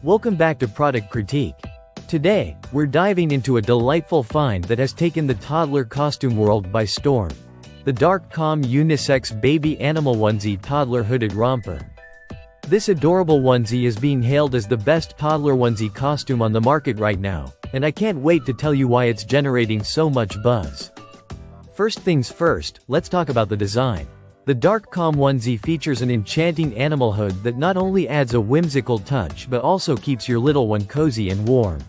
Welcome back to Product Critique. Today, we're diving into a delightful find that has taken the toddler costume world by storm. The Dark Calm Unisex Baby Animal Onesie Toddler Hooded Romper. This adorable onesie is being hailed as the best toddler onesie costume on the market right now, and I can't wait to tell you why it's generating so much buzz. First things first, let's talk about the design. The Dark Calm onesie features an enchanting animal hood that not only adds a whimsical touch but also keeps your little one cozy and warm.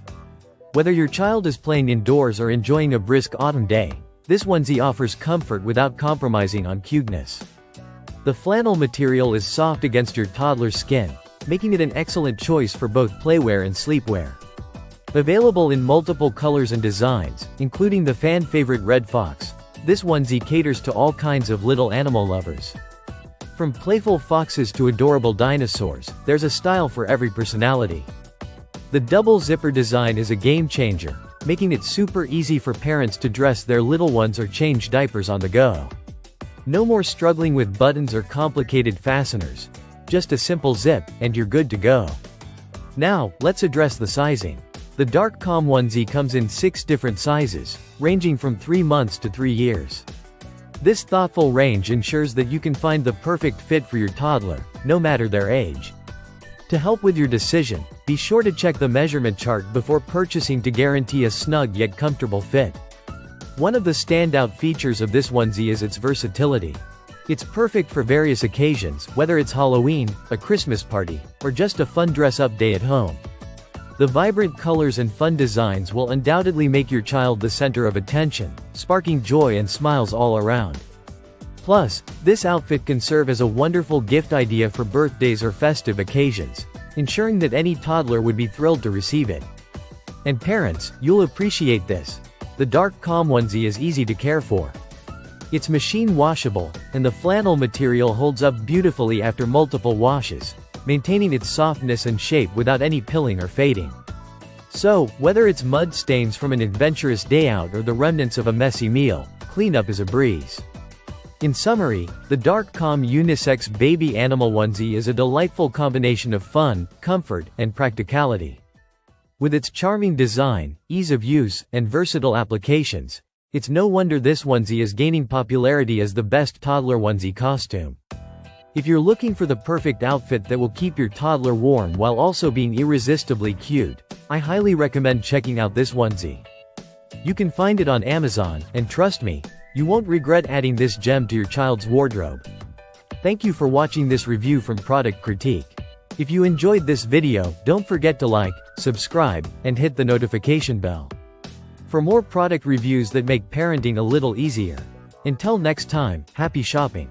Whether your child is playing indoors or enjoying a brisk autumn day, this onesie offers comfort without compromising on cuteness. The flannel material is soft against your toddler's skin, making it an excellent choice for both playwear and sleepwear. Available in multiple colors and designs, including the fan-favorite red fox, this onesie caters to all kinds of little animal lovers. From playful foxes to adorable dinosaurs, there's a style for every personality. The double zipper design is a game changer, making it super easy for parents to dress their little ones or change diapers on the go. No more struggling with buttons or complicated fasteners. Just a simple zip, and you're good to go. Now, let's address the sizing. The Dark Calm onesie comes in 6 different sizes, ranging from 3 months to 3 years. This thoughtful range ensures that you can find the perfect fit for your toddler, no matter their age. To help with your decision, be sure to check the measurement chart before purchasing to guarantee a snug yet comfortable fit. One of the standout features of this onesie is its versatility. It's perfect for various occasions, whether it's Halloween, a Christmas party, or just a fun dress-up day at home. The vibrant colors and fun designs will undoubtedly make your child the center of attention, sparking joy and smiles all around. Plus, this outfit can serve as a wonderful gift idea for birthdays or festive occasions, ensuring that any toddler would be thrilled to receive it. And parents, you'll appreciate this. The Dark Calm onesie is easy to care for. It's machine washable, and the flannel material holds up beautifully after multiple washes, maintaining its softness and shape without any pilling or fading. So, whether it's mud stains from an adventurous day out or the remnants of a messy meal, cleanup is a breeze. In summary, the Dark Calm Unisex Baby Animal Onesie is a delightful combination of fun, comfort, and practicality. With its charming design, ease of use, and versatile applications, it's no wonder this onesie is gaining popularity as the best toddler onesie costume. If you're looking for the perfect outfit that will keep your toddler warm while also being irresistibly cute, I highly recommend checking out this onesie. You can find it on Amazon, and trust me, you won't regret adding this gem to your child's wardrobe. Thank you for watching this review from Product Critique. If you enjoyed this video, don't forget to like, subscribe, and hit the notification bell. For more product reviews that make parenting a little easier. Until next time, happy shopping.